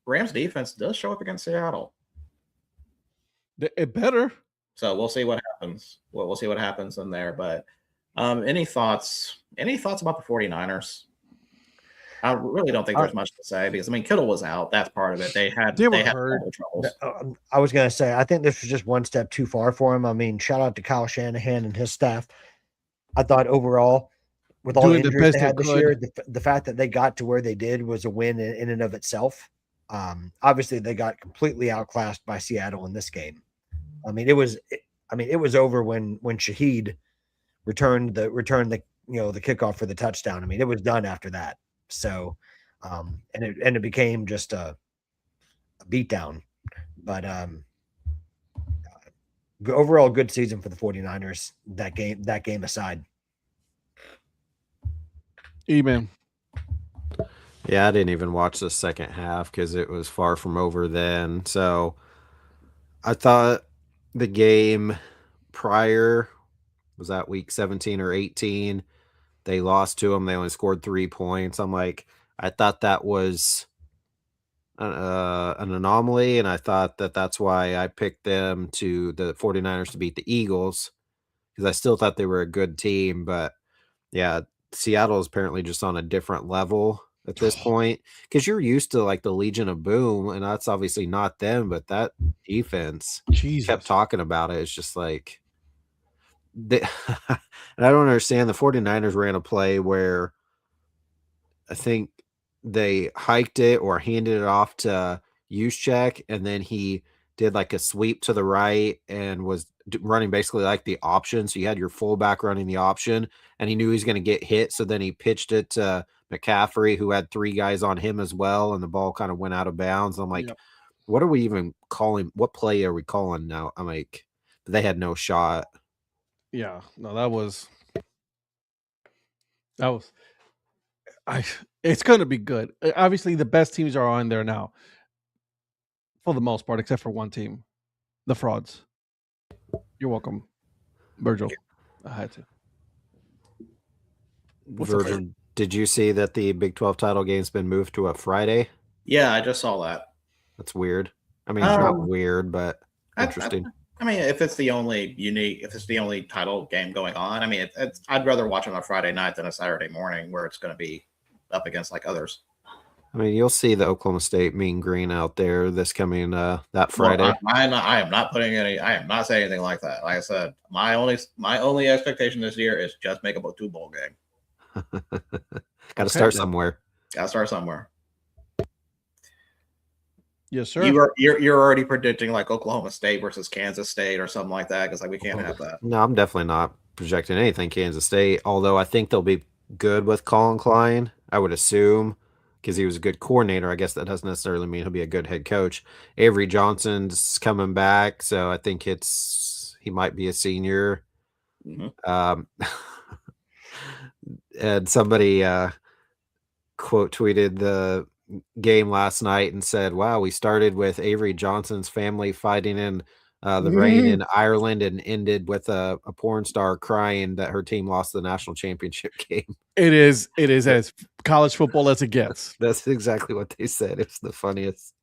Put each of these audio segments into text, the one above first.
Rams defense does show up against Seattle. It better. So we'll see what happens. We'll see what happens in there. But any thoughts? Any thoughts about the 49ers? I really don't think there's much to say because Kittle was out. That's part of it. They had hurt. troubles. I was going to say, I think this was just one step too far for him. I mean, shout out to Kyle Shanahan and his staff. I thought overall, with all the injuries they had this year, the fact that they got to where they did was a win in and of itself. Obviously, they got completely outclassed by Seattle in this game. I mean, it was over when Shaheed returned the the kickoff for the touchdown. I mean, it was done after that. So, and it became just a beatdown. But overall, good season for the 49ers. That game aside. Amen. Yeah, I didn't even watch the second half because it was far from over then. So I thought the game prior was that week 17 or 18. They lost to them. They only scored 3 points. I'm like, I thought that was an anomaly, and I thought that's why I picked them to the 49ers to beat the Eagles because I still thought they were a good team. But, yeah, Seattle is apparently just on a different level at this point because you're used to, like, the Legion of Boom, and that's obviously not them, but that defense kept talking about it. It's just like – and I don't understand. The 49ers ran a play where I think they hiked it or handed it off to Juszczyk, and then he did like a sweep to the right and was running basically like the option. So you had your fullback running the option, and he knew he was going to get hit. So then he pitched it to McCaffrey, who had 3 guys on him as well, and the ball kind of went out of bounds. I'm like, what are we even calling? What play are we calling now? I'm like, they had no shot. Yeah, no, that was it's going to be good. Obviously, the best teams are on there now for the most part, except for one team, the frauds. You're welcome, Virgil. I had to. Virgil, did you see that the Big 12 title game's been moved to a Friday? Yeah, I just saw that. That's weird. I mean, it's not weird, but interesting. I mean, if it's the only title game going on, I mean, I'd rather watch it on a Friday night than a Saturday morning where it's going to be up against like others. I mean, you'll see the Oklahoma State Mean Green out there this coming that Friday. Well, I am not saying anything like that. Like I said, my only expectation this year is just make a 2 bowl game. Got to start somewhere. Got to start somewhere. Yes, sir. You're already predicting like Oklahoma State versus Kansas State or something like that because like we can't have that. No, I'm definitely not projecting anything Kansas State. Although I think they'll be good with Colin Klein. I would assume because he was a good coordinator. I guess that doesn't necessarily mean he'll be a good head coach. Avery Johnson's coming back, so I think he might be a senior. Mm-hmm. And somebody quote tweeted the game last night and said, wow, we started with Avery Johnson's family fighting in the rain in Ireland and ended with a porn star crying that her team lost the national championship game. It is as college football as it gets. That's exactly what they said. It's the funniest.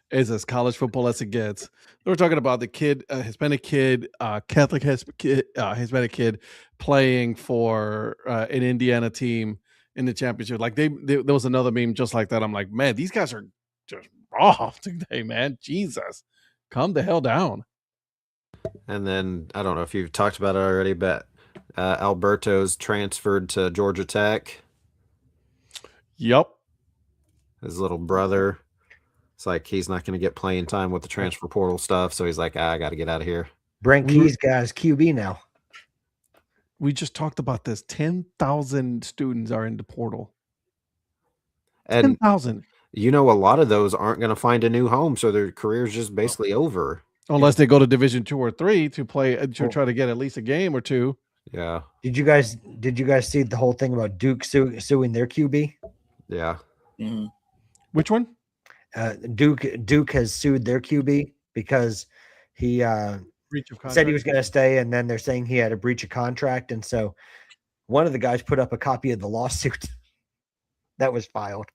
It's as college football as it gets. We're talking about the kid, Hispanic kid, Catholic Hispanic kid playing for an Indiana team in the championship. Like there was another meme just like that. I'm like, man, these guys are just raw today, man. Jesus, calm the hell down. And then I don't know if you've talked about it already, but Alberto's transferred to Georgia Tech. Yep. His little brother. It's like he's not going to get playing time with the transfer portal stuff, so he's like, I got to get out of here. Brent Key's guy's QB now. We just talked about this. 10,000 students are in the portal. 10,000. You know, a lot of those aren't going to find a new home, so their career's just basically over. Unless they go to Division 2 or 3 to play to try to get at least a game or two. Yeah. Did you guys see the whole thing about Duke suing their QB? Yeah. Mm-hmm. Which one? Duke has sued their QB because he said he was going to stay, and then they're saying he had a breach of contract, and so one of the guys put up a copy of the lawsuit that was filed.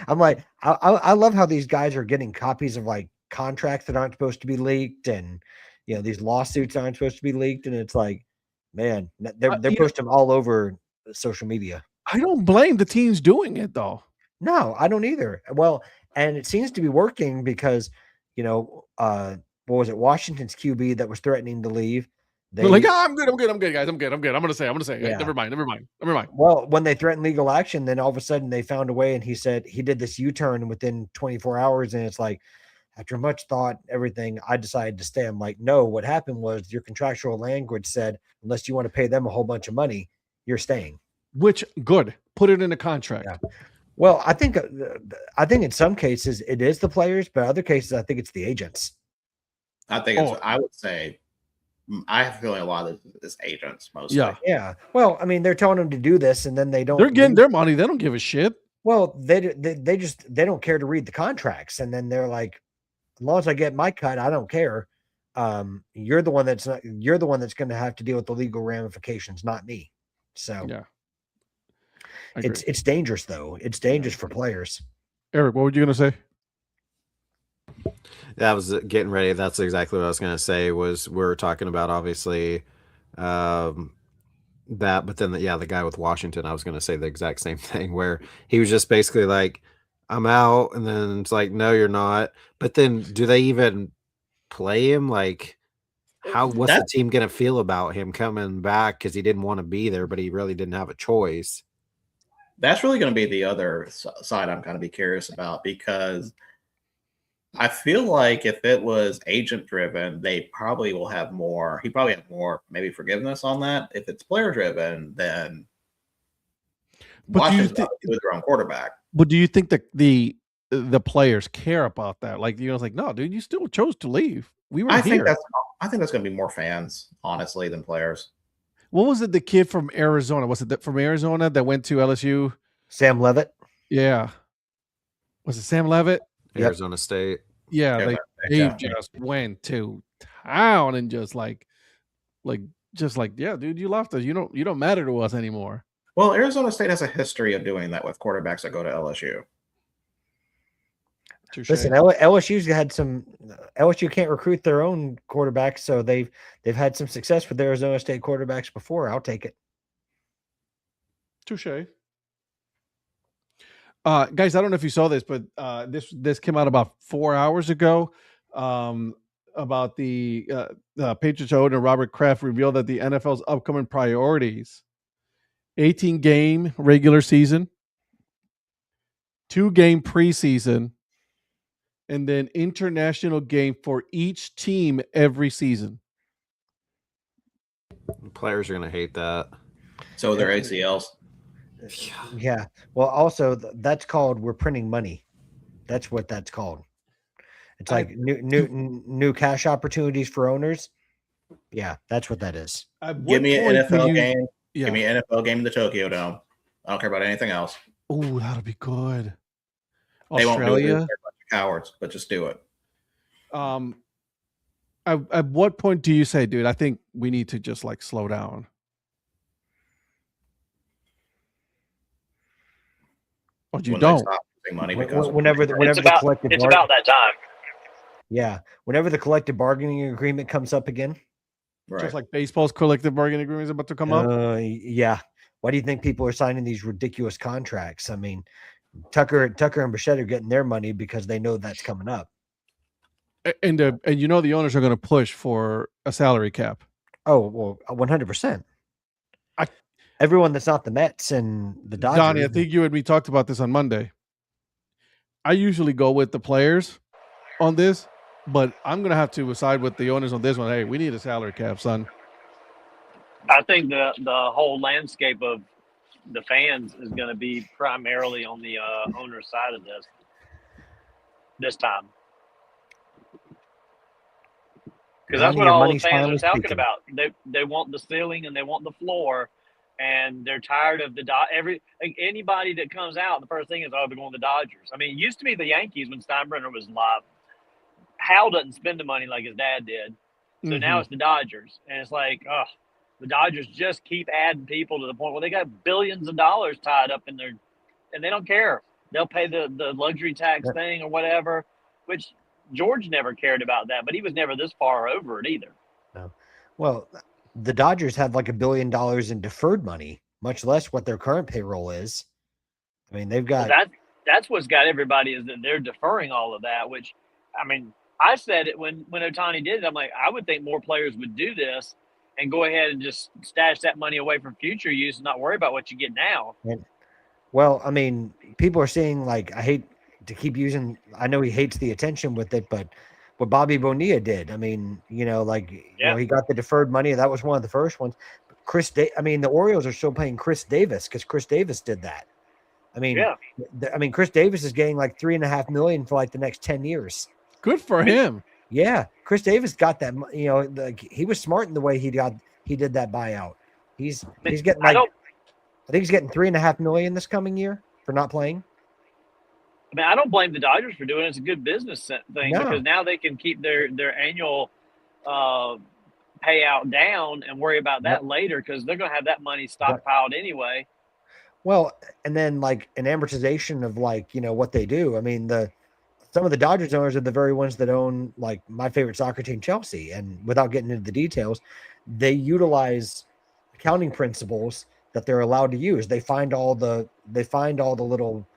I'm like, I love how these guys are getting copies of like contracts that aren't supposed to be leaked, and these lawsuits aren't supposed to be leaked, and it's like, man, they're posting them all over social media. I don't blame the teams doing it though. No, I don't either. Well, and it seems to be working because, what was it? Washington's QB that was threatening to leave. They're like, I'm good, guys. I'm good. I'm gonna say. Yeah. Never mind. Well, when they threatened legal action, then all of a sudden they found a way, and he said he did this U-turn within 24 hours, and it's like, after much thought, everything, I decided to stay. I'm like, no, what happened was your contractual language said, unless you want to pay them a whole bunch of money, you're staying. Which, good. Put it in a contract. Yeah. Well, I think in some cases it is the players, but other cases I think it's the agents. I would say, I have a feeling a lot of this agents mostly. Yeah. Well, I mean, they're telling them to do this, and then they don't. They're getting their money. They don't give a shit. Well, they don't care to read the contracts, and then they're like, as long as I get my cut, I don't care. You're the one that's going to have to deal with the legal ramifications, not me. So yeah, it's dangerous though. It's dangerous for players. Eric, what were you going to say? That was getting ready. That's exactly what I was going to say. Was we're talking about obviously that, but then the guy with Washington, I was going to say the exact same thing where he was just basically like, I'm out, and then it's like, no, you're not. But then, do they even play him? Like, what's the team going to feel about him coming back because he didn't want to be there, but he really didn't have a choice? That's really going to be the other side I'm going to be curious about, because I feel like if it was agent driven, they probably will have more. He probably have more maybe forgiveness on that. If it's player driven, then Washington's with their own quarterback. But do you think that the players care about that? Like, it's like, no, dude, you still chose to leave. We were here. I think that's going to be more fans, honestly, than players. What was it? The kid from Arizona? Was it from Arizona that went to LSU? Sam Levitt. Yeah. Was it Sam Levitt? Arizona State. Yeah, they just went to town and just like, yeah, dude, you left us. You don't matter to us anymore. Well, Arizona State has a history of doing that with quarterbacks that go to LSU. Touché. Listen, LSU can't recruit their own quarterbacks, so they've had some success with Arizona State quarterbacks before. I'll take it. Touche. Guys, I don't know if you saw this, but this came out about 4 hours ago. About the Patriots owner Robert Kraft revealed that the NFL's upcoming priorities: 18-game regular season, 2-game preseason, and then international game for each team every season. Players are going to hate that. So their ACLs. Yeah. Well, also that's called we're printing money. That's what that's called. It's like new cash opportunities for owners. Yeah, that's what that is. Give me an NFL game. Yeah. Give me an NFL game in the Tokyo Dome. I don't care about anything else. Oh, that'll be good. They won't do it. They're a bunch of cowards, but just do it. At what point do you say, dude, I think we need to just like slow down? Or you don't? Stop losing money because whenever the collective it's about that time. Yeah, whenever the collective bargaining agreement comes up again. Right. Just like baseball's collective bargaining agreement is about to come up. Yeah. Why do you think people are signing these ridiculous contracts? I mean, Tucker and Bichette are getting their money because they know that's coming up. And the owners are going to push for a salary cap. Oh, well, 100%. Everyone that's not the Mets and the Dodgers. Donnie, I think you and me talked about this on Monday. I usually go with the players on this, but I'm going to have to side with the owners on this one. Hey, we need a salary cap, son. I think the whole landscape of the fans is going to be primarily on the owner's side of this time. Because that's what all the fans are talking about. They want the ceiling and they want the floor, and they're tired of anybody that comes out. The first thing is, they're going to the Dodgers. I mean, it used to be the Yankees when Steinbrenner was live. Hal doesn't spend the money like his dad did, so now it's the Dodgers, and it's like, the Dodgers just keep adding people to the point where they got billions of dollars tied up in there, and they don't care. they'll pay the luxury tax thing or whatever, which George never cared about that, but he was never this far over it either. No. Well, the Dodgers have like $1 billion in deferred money, much less what their current payroll is. I mean, they've got that's what's got everybody is that they're deferring all of that, which, I mean, I said it when Ohtani did it. I'm like, I would think more players would do this and go ahead and just stash that money away for future use and not worry about what you get now. Well, I mean, people are seeing, like, I hate to keep using, I know he hates the attention with it, but what Bobby Bonilla did, I mean, you know, like, you know, he got the deferred money. That was one of the first ones. The Orioles are still paying Chris Davis because Chris Davis did that. I mean, Chris Davis is getting like $3.5 million for like the next 10 years. Good for him. Yeah, Chris Davis got that. You know, like, he was smart in the way he did that buyout. He's getting like, I think he's getting $3.5 million this coming year for not playing. I mean, I don't blame the Dodgers for doing it. It's a good business thing because now they can keep their annual payout down and worry about that later because they're going to have that money stockpiled anyway. Well, and then like an amortization of like, you know, what they do. I mean, some of the Dodgers owners are the very ones that own like my favorite soccer team, Chelsea. And without getting into the details, they utilize accounting principles that they're allowed to use. They find all the little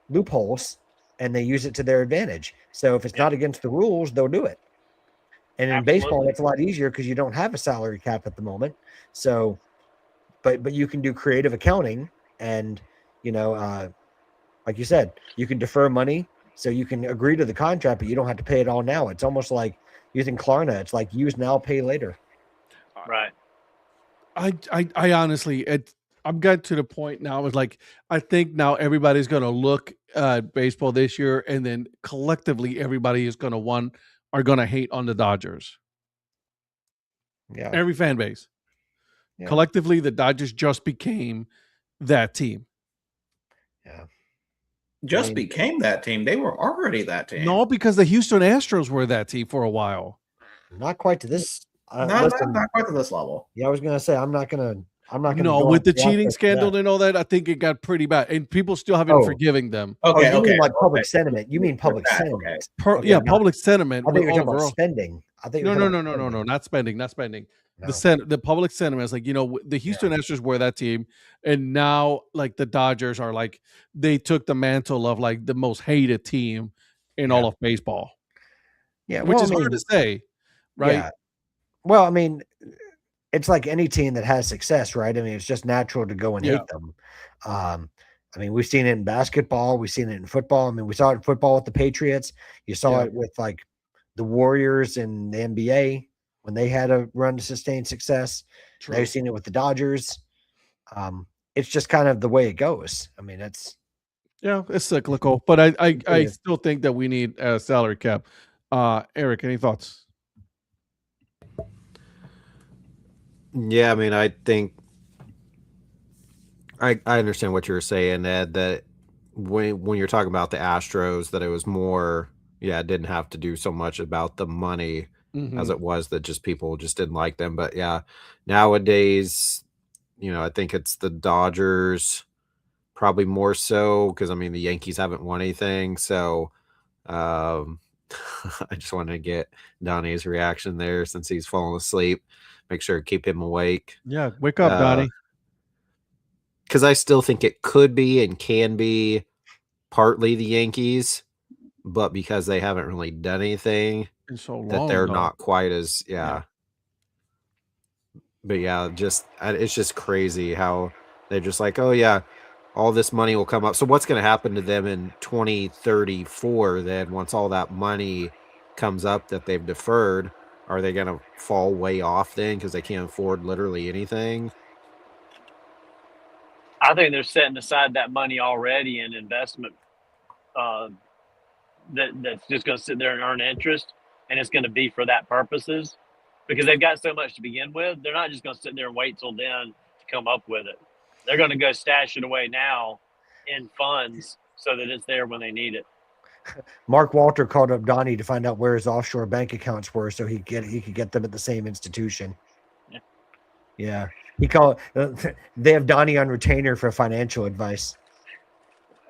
loopholes and they use it to their advantage. So if it's not against the rules, they'll do it. And in baseball, it's a lot easier because you don't have a salary cap at the moment. So, but you can do creative accounting. And, you know, like you said, you can defer money so you can agree to the contract, but you don't have to pay it all now. It's almost like using Klarna. It's like use now, pay later. Right. I honestly, I've got to the point now. It's like, I think now everybody's going to look at baseball this year and then collectively everybody is going to hate on the Dodgers. Yeah. Every fan base. Yeah. Collectively, the Dodgers just became that team. Yeah. Became that team. They were already that team. No, because the Houston Astros were that team for a while. Not quite to this. Not quite to this level. Yeah, I was going to say, I'm not going to. No, with the cheating scandal and all that, I think it got pretty bad, and people still haven't forgiving them. Okay, you mean like public sentiment? You mean public sentiment? Public sentiment. I think you're talking about spending. I think no, not spending. No. The public sentiment is like, you know, the Houston Astros were that team, and now like the Dodgers are like they took the mantle of like the most hated team in all of baseball. Yeah, which is hard to say, right? Yeah. Well, I mean, it's like any team that has success, right? I mean, it's just natural to go and hate them. I mean, we've seen it in basketball. We've seen it in football. I mean, we saw it in football with the Patriots. You saw it with like the Warriors in the NBA when they had a run to sustain success. Now you've seen it with the Dodgers. It's just kind of the way it goes. I mean, it's cyclical, but I still think that we need a salary cap. Eric, any thoughts? Yeah, I mean, I think I understand what you're saying, Ed, that when you're talking about the Astros, that it was more, it didn't have to do so much about the money as it was that just people just didn't like them. But yeah, nowadays, you know, I think it's the Dodgers probably more so because, I mean, the Yankees haven't won anything. So I just wanted to get Donnie's reaction there since he's fallen asleep. Make sure to keep him awake. Yeah, wake up, Donnie. Because I still think it could be and can be partly the Yankees, but because they haven't really done anything, in so long, that they're not quite as But yeah, it's just crazy how they're just like, oh yeah, all this money will come up. So what's going to happen to them in 2034 then once all that money comes up that they've deferred? Are they going to fall way off then because they can't afford literally anything? I think they're setting aside that money already in investment that's just going to sit there and earn interest, and it's going to be for that purposes because they've got so much to begin with. They're not just going to sit there and wait till then to come up with it. They're going to go stash it away now in funds so that it's there when they need it. Mark Walter called up Donnie to find out where his offshore bank accounts were so he could get them at the same institution. Yeah. He called. They have Donnie on retainer for financial advice.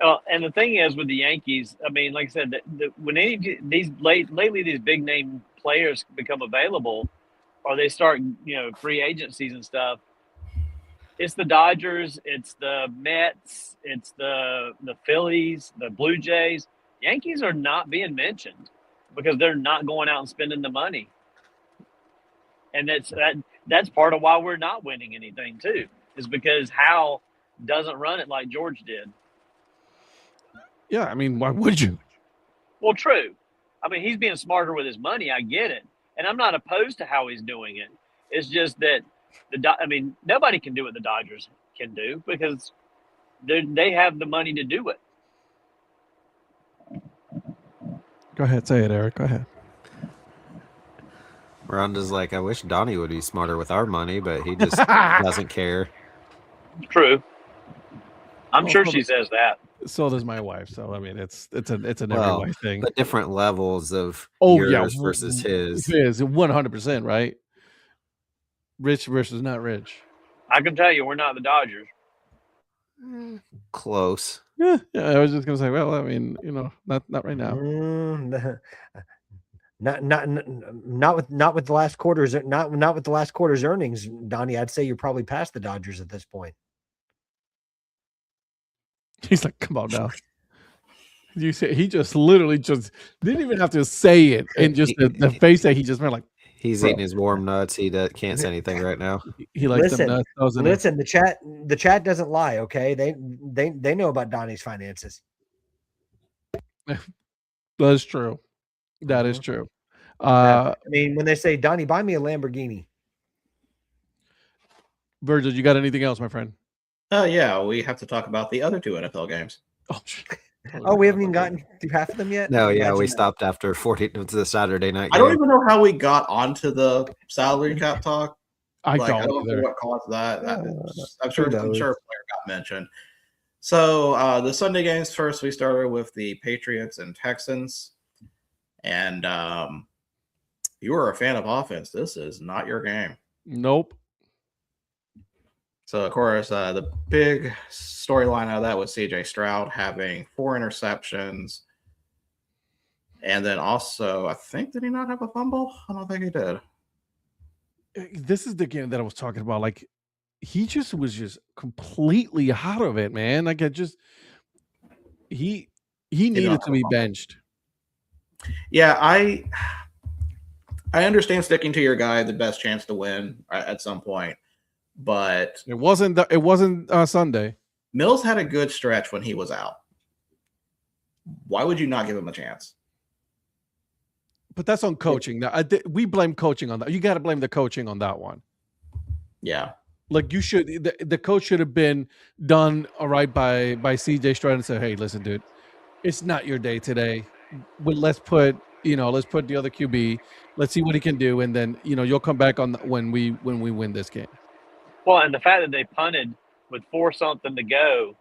And the thing is with the Yankees, I mean, like I said, when lately these big name players become available, or they start, free agencies and stuff, it's the Dodgers, it's the Mets, it's the Phillies, the Blue Jays. Yankees are not being mentioned because they're not going out and spending the money, and that's part of why we're not winning anything too, is because Hal doesn't run it like George did. Yeah, I mean, why would you? Well, true. I mean, he's being smarter with his money. I get it, and I'm not opposed to how he's doing it. It's just that nobody can do what the Dodgers can do because they have the money to do it. Go ahead, say it, Eric. Go ahead. Rhonda's like, I wish Donnie would be smarter with our money, but he just doesn't care. True. I'm sure she says that. So does my wife. So I mean, it's an every wife thing. But different levels of yours versus his. His 100%, right? Rich versus not rich. I can tell you, we're not the Dodgers. Close. Yeah, I was just gonna say, well, I mean, not right now. Not with the last quarter's not with the last quarter's earnings, Donnie. I'd say you're probably past the Dodgers at this point. He's like, come on now. You say he just literally just didn't even have to say it, and just the face that he just made, like he's eating his warm nuts. He can't say anything right now. He likes them nuts. Listen, the chat doesn't lie. Okay, they know about Donnie's finances. That's true. That is true. I mean, when they say, Donnie, buy me a Lamborghini. Virgil, you got anything else, my friend? Yeah, we have to talk about the other two NFL games. We haven't even gotten through half of them yet? No, we stopped after the Saturday night game. I don't even know how we got onto the salary cap talk. I don't know what caused that. I'm sure a player got mentioned. So the Sunday games first, we started with the Patriots and Texans. And you are a fan of offense. This is not your game. Nope. So, of course, the big storyline out of that was C.J. Stroud having 4 interceptions. And then also, I think, did he not have a fumble? I don't think he did. This is the game that I was talking about. Like, he just was just completely out of it, man. Like, he needed to be benched. Yeah, I understand sticking to your guy, the best chance to win at some point. But it wasn't Sunday. Mills had a good stretch when he was out. Why would you not give him a chance? But that's on coaching. Now, we blame coaching on that. You got to blame the coaching on that one. Yeah, like you should. The coach should have been done all right by CJ Stroud and said, "Hey, listen, dude, it's not your day today. But let's put the other QB. Let's see what he can do, and then you'll come back on when we win this game." Well, and the fact that they punted with 4-something to go,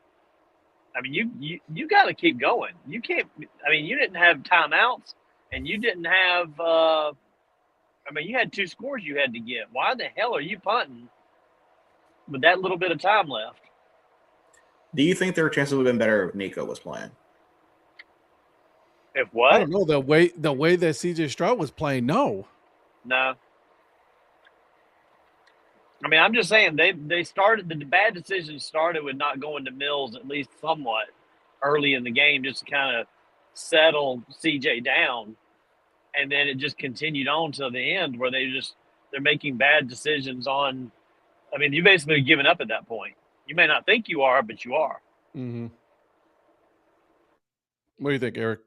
I mean, you got to keep going. You can't. I mean, you didn't have timeouts, and you didn't have. You had 2 scores you had to get. Why the hell are you punting with that little bit of time left? Do you think there were chances it would have been better if Nico was playing? If what? I don't know, the way that CJ Stroud was playing. No. I mean, I'm just saying they started, the bad decision started with not going to Mills at least somewhat early in the game, just to kind of settle CJ down, and then it just continued on to the end where they're making bad decisions on. I mean, you basically given up at that point. You may not think you are, but you are. Mm-hmm. What do you think, Eric?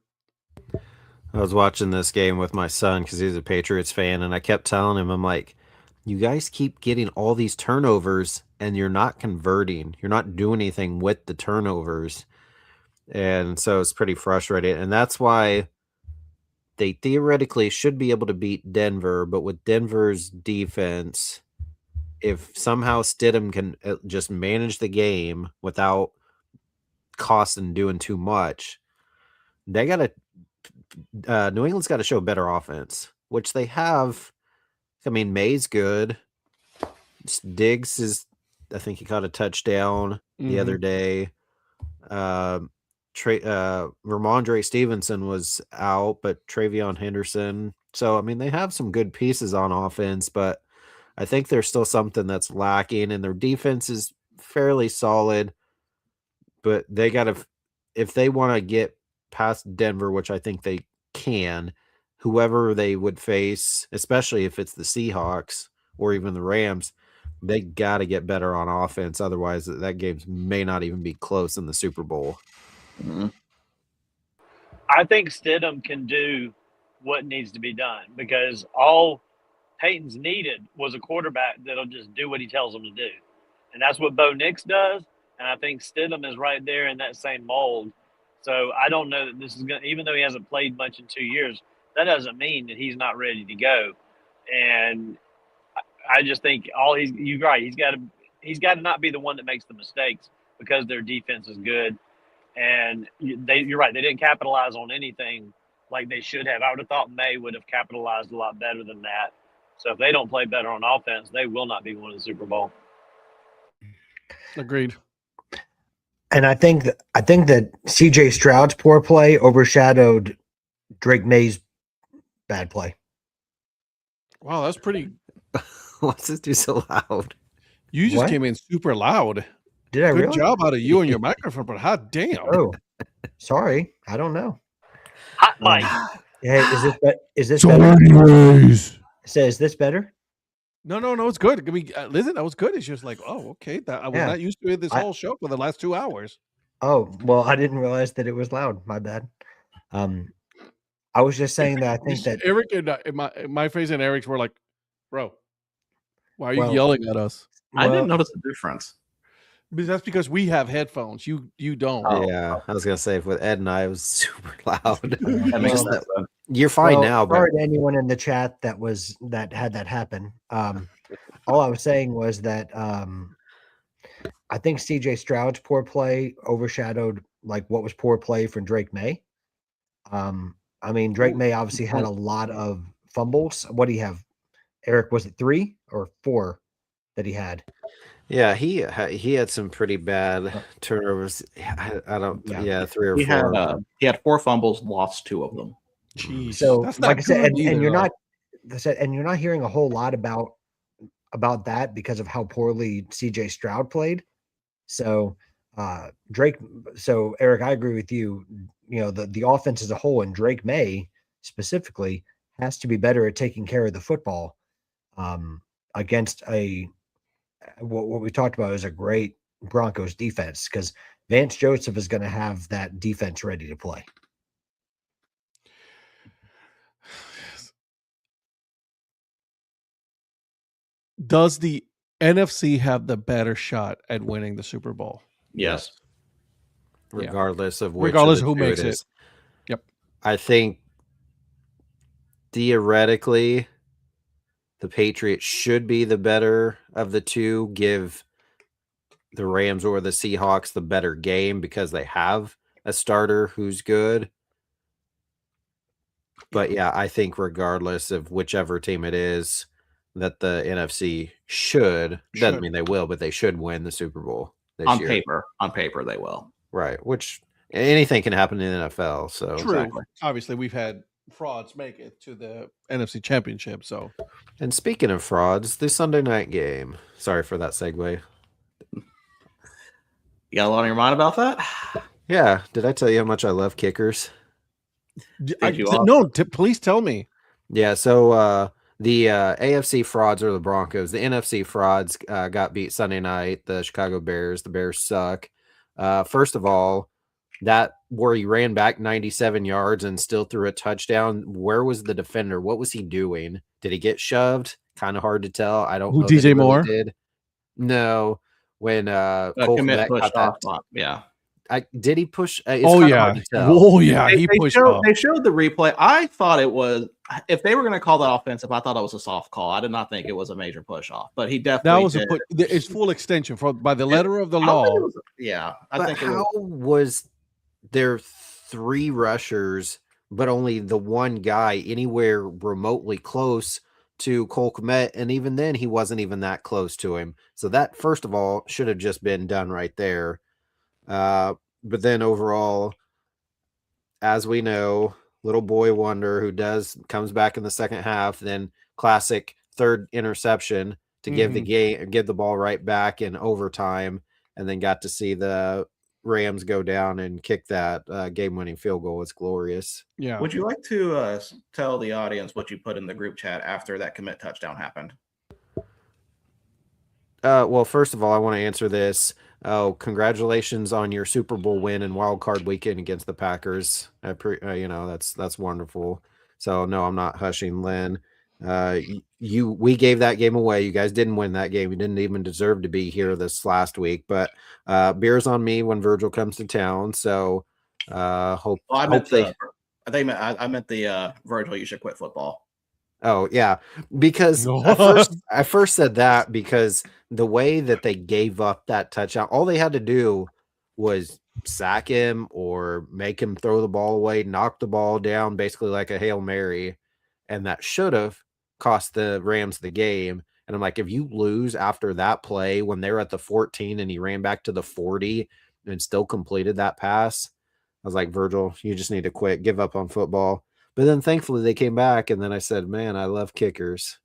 I was watching this game with my son because he's a Patriots fan, and I kept telling him, I'm like, you guys keep getting all these turnovers and you're not converting. You're not doing anything with the turnovers. And so it's pretty frustrating. And that's why they theoretically should be able to beat Denver. But with Denver's defense, if somehow Stidham can just manage the game without costing doing too much, they got to New England's got to show better offense, which they have. I mean, May's good. Diggs I think he caught a touchdown the other day. Ramondre Stevenson was out, but Travion Henderson. So, I mean, they have some good pieces on offense, but I think there's still something that's lacking, and their defense is fairly solid. But they got to, if they want to get past Denver, which I think they can, whoever they would face, especially if it's the Seahawks or even the Rams, they got to get better on offense. Otherwise, that game may not even be close in the Super Bowl. Mm-hmm. I think Stidham can do what needs to be done, because all Peyton's needed was a quarterback that'll just do what he tells him to do. And that's what Bo Nix does. And I think Stidham is right there in that same mold. So I don't know that this is going to, even though he hasn't played much in 2 years, that doesn't mean that he's not ready to go. And I just think you're right. He's got to not be the one that makes the mistakes, because their defense is good. And you're right. They didn't capitalize on anything like they should have. I would have thought May would have capitalized a lot better than that. So if they don't play better on offense, they will not be winning the Super Bowl. Agreed. And I think that C.J. Stroud's poor play overshadowed Drake May's bad play. Wow, that's pretty. What's this do so loud? You just came in super loud. Did I? Good really? job out of you and your microphone, but hot damn. Oh, sorry. I don't know. Hot mic. Hey, is this better? Anyways. So is this better? No, it's good. I mean, listen, that was good. It's just like, oh, okay. I was not used to it this whole show for the last 2 hours. Oh, well, I didn't realize that it was loud. My bad. I was just saying that I think that Eric and my face and Eric's were like, bro, why are you yelling at us? I didn't notice the difference. That's because we have headphones. You don't. Oh, yeah, I was gonna say with Ed and I, it was super loud. That makes sense. You're fine now, but sorry to anyone in the chat that had that happen. All I was saying was that I think C.J. Stroud's poor play overshadowed like what was poor play from Drake May. I mean, Drake May obviously had a lot of fumbles. What do you have, Eric? Was it 3 or 4 that he had? yeah, he had some pretty bad turnovers. I don't. Yeah, 3 or 4. He had 4 fumbles, lost 2 of them. Jeez, so that's like I said, either, and you're not hearing a whole lot about that because of how poorly CJ Stroud played. So Eric, I agree with you. You know, the offense as a whole, and Drake May specifically has to be better at taking care of the football against what we talked about is a great Broncos defense, because Vance Joseph is going to have that defense ready to play. Does the NFC have the better shot at winning the Super Bowl? Yes. Regardless of who makes it. Yep. I think theoretically the Patriots should be the better of the two, give the Rams or the Seahawks the better game because they have a starter who's good. But yeah, I think regardless of whichever team it is, that the NFC should. Doesn't mean they will, but they should win the Super Bowl this year. On paper, they will. Right, which anything can happen in the NFL. So true. Exactly. Obviously, we've had frauds make it to the NFC Championship. So, and speaking of frauds, the Sunday night game. Sorry for that segue. You got a lot on your mind about that? Yeah. Did I tell you how much I love kickers? Please tell me. Yeah. So the AFC frauds are the Broncos. The NFC frauds got beat Sunday night. The Chicago Bears. The Bears suck. First of all, that where he ran back 97 yards and still threw a touchdown. Where was the defender? What was he doing? Did he get shoved? Kind of hard to tell. I don't know. DJ Moore? Did. No. When Cole Kmet pushed off. Yeah. Did he push? He pushed off. They showed the replay. I thought it was, if they were going to call that offensive, I thought it was a soft call. I did not think it was a major push off, but he definitely it's full extension by the letter of the law. I think how was there 3 rushers, but only the one guy anywhere remotely close to Cole Kmet, and even then he wasn't even that close to him. So that, first of all, should have just been done right there. But then overall, as we know, little boy wonder who comes back in the second half, then classic third interception to give the ball right back in overtime, and then got to see the Rams go down and kick that game-winning field goal. It's glorious. Yeah. Would you like to tell the audience what you put in the group chat after that commit touchdown happened? Well, first of all, I want to answer this. Oh, congratulations on your Super Bowl win and wild card weekend against the Packers. That's wonderful. So no, I'm not hushing, Lynn. We gave that game away. You guys didn't win that game. You didn't even deserve to be here this last week. But beer's on me when Virgil comes to town. So I meant the Virgil. You should quit football. Oh yeah, because I first said that because the way that they gave up that touchdown, all they had to do was sack him or make him throw the ball away, knock the ball down, basically like a Hail Mary, and that should have cost the Rams the game. And I'm like, if you lose after that play when they're at the 14 and he ran back to the 40 and still completed that pass, I was like, Virgil, you just need to quit, give up on football. But then thankfully they came back, and then I said, man, I love kickers,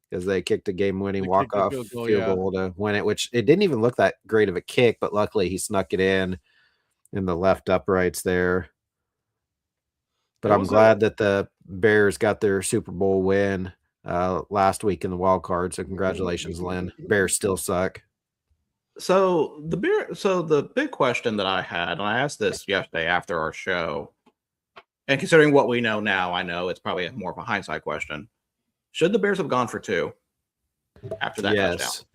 because they kicked a game-winning walk-off field goal to win it, which it didn't even look that great of a kick, but luckily he snuck it in the left uprights there. But I'm glad that the Bears got their Super Bowl win last week in the wild card. So congratulations, Lynn. Bears still suck. So the big question that I had, and I asked this yesterday after our show, and considering what we know now, I know it's probably more of a hindsight question. Should the Bears have gone for 2 after that touchdown?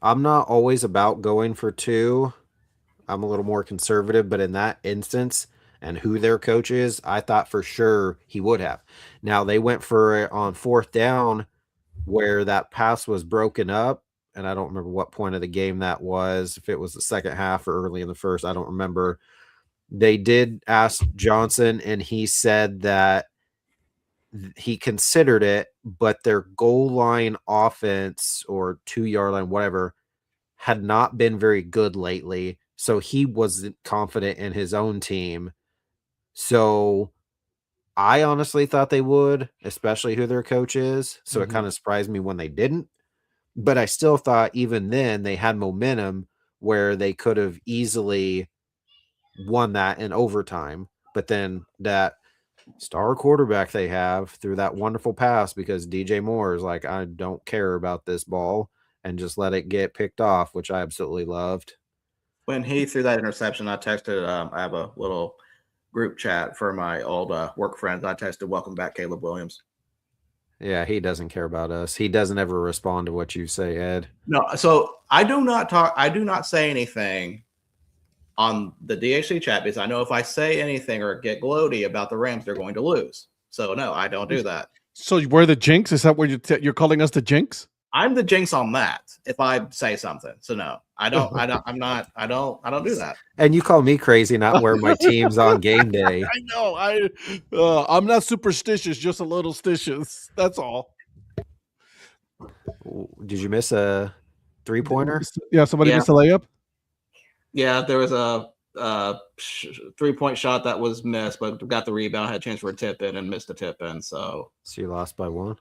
I'm not always about going for 2. I'm a little more conservative, but in that instance and who their coach is, I thought for sure he would have. Now, they went for it on 4th down where that pass was broken up, and I don't remember what point of the game that was, if it was the second half or early in the first, I don't remember. They did ask Johnson, and he said that he considered it, but their goal line offense or 2-yard line, whatever, had not been very good lately. So he wasn't confident in his own team. So I honestly thought they would, especially who their coach is. So it kind of surprised me when they didn't. But I still thought even then they had momentum where they could have easily won that in overtime. But then that star quarterback they have threw that wonderful pass, because DJ Moore is like, I don't care about this ball, and just let it get picked off, which I absolutely loved. When he threw that interception, I texted, I have a little group chat for my old work friends. I texted, welcome back, Caleb Williams. Yeah, he doesn't care about us. He doesn't ever respond to what you say, Ed. No, so I do not say anything on the DHC chat, because I know if I say anything or get gloaty about the Rams, they're going to lose. So no, I don't do that. So we're the jinx? Is that what you're calling us the jinx? I'm the jinx on that if I say something. So no, I don't do that. And you call me crazy not wearing my teams on game day. I know. I'm not superstitious, just a little stitious. That's all. Did you miss a 3-pointer? Yeah, somebody missed a layup. Yeah, there was a 3-point shot that was missed, but got the rebound, had a chance for a tip in, and missed a tip in. So you lost by 1?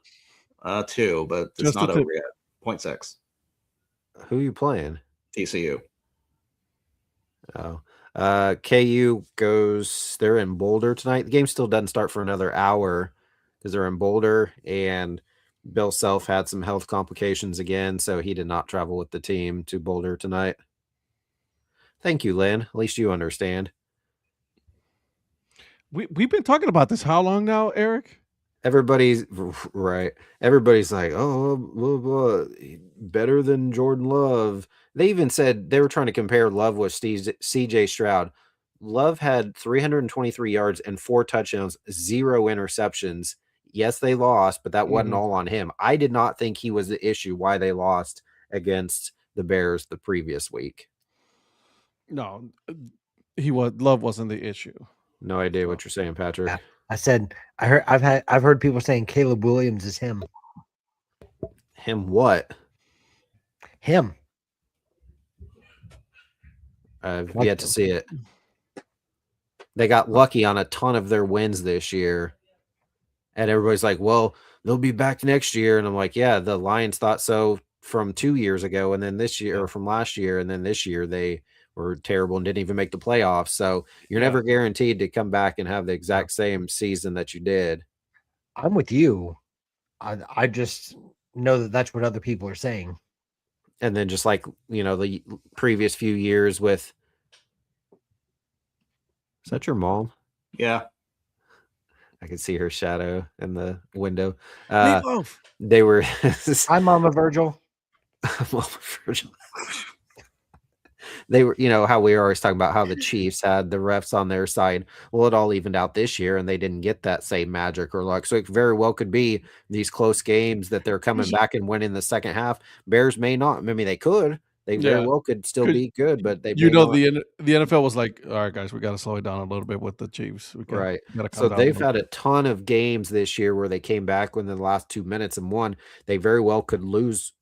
2, but it's just not over yet. 0.6. Who are you playing? TCU. Oh, KU they're in Boulder tonight. The game still doesn't start for another hour because they're in Boulder, and Bill Self had some health complications again, so he did not travel with the team to Boulder tonight. Thank you, Lynn. At least you understand. We've been talking about this how long now, Eric? Everybody's right. Everybody's like, oh, blah, blah, better than Jordan Love. They even said they were trying to compare Love with CJ Stroud. Love had 323 yards and 4 touchdowns, 0 interceptions. Yes, they lost, but that wasn't all on him. I did not think he was the issue why they lost against the Bears the previous week. No, Love wasn't the issue. No idea what you're saying, Patrick. I said I've heard people saying Caleb Williams is him. Him what? Him. I've yet to see it. They got lucky on a ton of their wins this year. And everybody's like, well, they'll be back next year. And I'm like, yeah, the Lions thought so from 2 years ago. And then this year, or from last year. And then this year, they were terrible and didn't even make the playoffs. So you're never guaranteed to come back and have the exact same season that you did. I'm with you. I just know that that's what other people are saying. And then just like, the previous few years with. Is that your mom? Yeah. I could see her shadow in the window. Meatloaf. They were. Hi, Mama Virgil. Mama Virgil. They were, how we were always talking about how the Chiefs had the refs on their side. Well, it all evened out this year, and they didn't get that same magic or luck. So it very well could be these close games that they're coming back and winning the second half. Bears may not. I mean, they could. They very well could still be good, but they may not. The NFL was like, all right, guys, we got to slow it down a little bit with the Chiefs. Right. So they've had a ton of games this year where they came back within the last 2 minutes and won. They very well could lose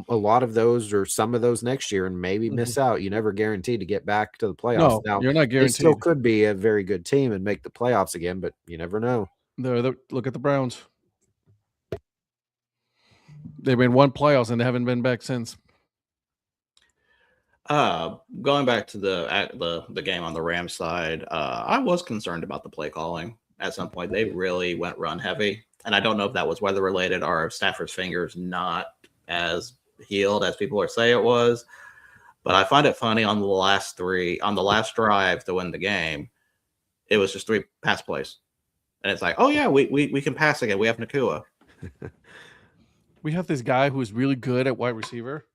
a lot of those or some of those next year and maybe miss out. You never guaranteed to get back to the playoffs. No, you're not guaranteed. They still could be a very good team and make the playoffs again, but you never know. Look at the Browns. They've been one playoffs and they haven't been back since. Going back to the game on the Rams side, I was concerned about the play calling at some point. They really went run heavy, and I don't know if that was weather related or if Stafford's fingers not as healed as people are saying it was. But I find it funny on the last drive to win the game, it was just 3 pass plays, and it's like, oh yeah, we can pass again. We have Nakua. We have this guy who's really good at wide receiver.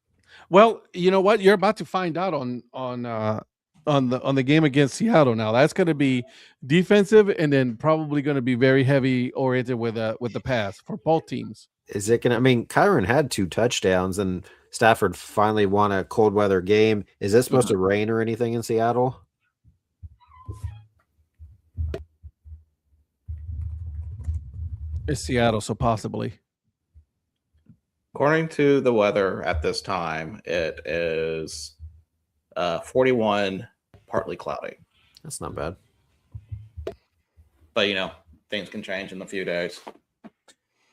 Well, you know what? You're about to find out on the game against Seattle. Now that's going to be defensive, and then probably going to be very heavy oriented with the pass for both teams. Is it gonna? I mean, Kyron had 2 touchdowns, and Stafford finally won a cold weather game. Is it supposed to rain or anything in Seattle? It's Seattle, so possibly. According to the weather at this time, it is 41, partly cloudy. That's not bad. But, things can change in a few days.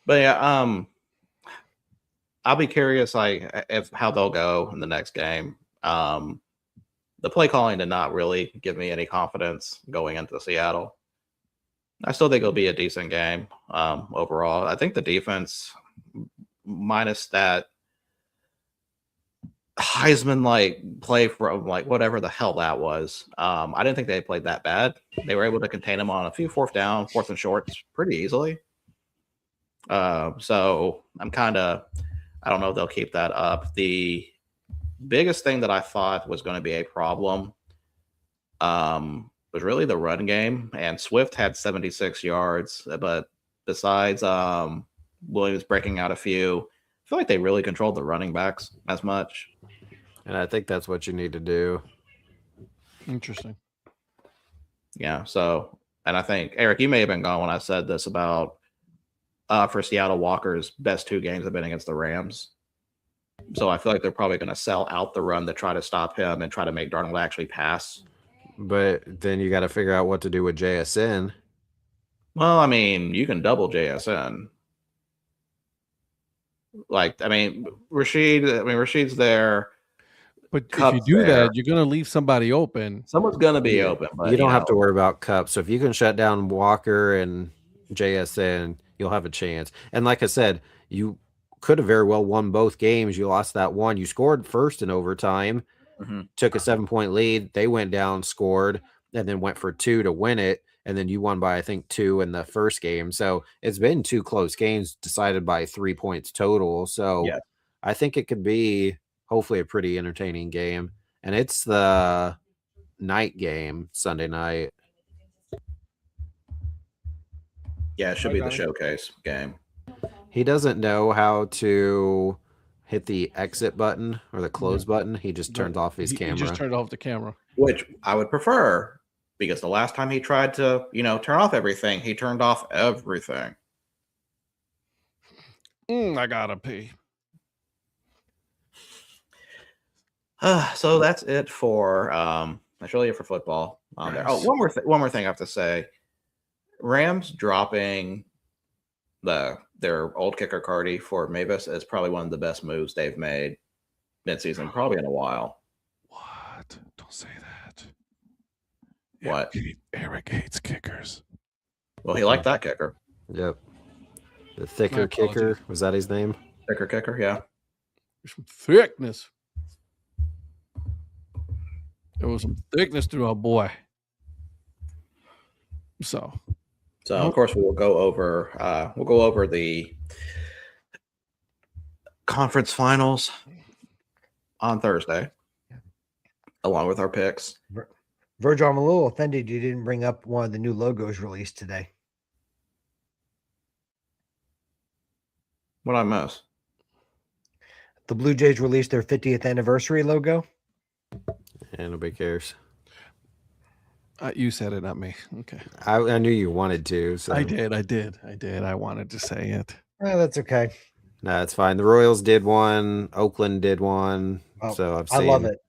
But, yeah, I'll be curious how they'll go in the next game. The play calling did not really give me any confidence going into Seattle. I still think it'll be a decent game overall. I think the defense, minus that Heisman play from whatever the hell that was, I didn't think they played that bad. They were able to contain them on a few fourth and shorts pretty easily. So I'm I don't know if they'll keep that up. The biggest thing that I thought was going to be a problem was really the run game, and Swift had 76 yards, but besides Williams breaking out a few, I feel like they really controlled the running backs as much. And I think that's what you need to do. Interesting. Yeah. So, and I think, Eric, you may have been gone when I said this about for Seattle, Walker's best 2 games have been against the Rams. So I feel like they're probably going to sell out the run to try to stop him and try to make Darnold actually pass. But then you got to figure out what to do with JSN. Well, I mean, you can double JSN. Rashid's there. But if you do that, you're going to leave somebody open. Someone's going to be open. But you don't have to worry about Cup. So if you can shut down Walker and JSN, you'll have a chance. And like I said, you could have very well won both games. You lost that one. You scored first in overtime, took a 7-point lead. They went down, scored, and then went for 2 to win it. And then you won by, I think, 2 in the first game. So it's been 2 close games decided by 3 points total. So I think it could be hopefully a pretty entertaining game. And it's the night game, Sunday night. Yeah, it should be the showcase game. He doesn't know how to hit the exit button or the close button. He just turns off his camera. He just turned off the camera. Which I would prefer, because the last time he tried to, turn off everything, he turned off everything. I gotta pee. So that's it for That's really it for football on there. Nice. Oh, one more thing I have to say. Rams dropping their old kicker Cardi for Mavis is probably one of the best moves they've made midseason, probably in a while. What? Don't say that. What? Eric hates kickers. Well, he liked that kicker. Yep. The thicker kicker. Was that his name? Thicker kicker, yeah. There's some thickness. There was some thickness to our boy. So of course we'll go over the conference finals on Thursday, along with our picks. Virgil, I'm a little offended you didn't bring up one of the new logos released today. What I miss? The Blue Jays released their 50th anniversary logo. And nobody cares. You said it, not me. Okay. I knew you wanted to. So. I did. I wanted to say it. Oh, that's okay. No, that's fine. The Royals did one. Oakland did one. Oh, so I've seen. I love it.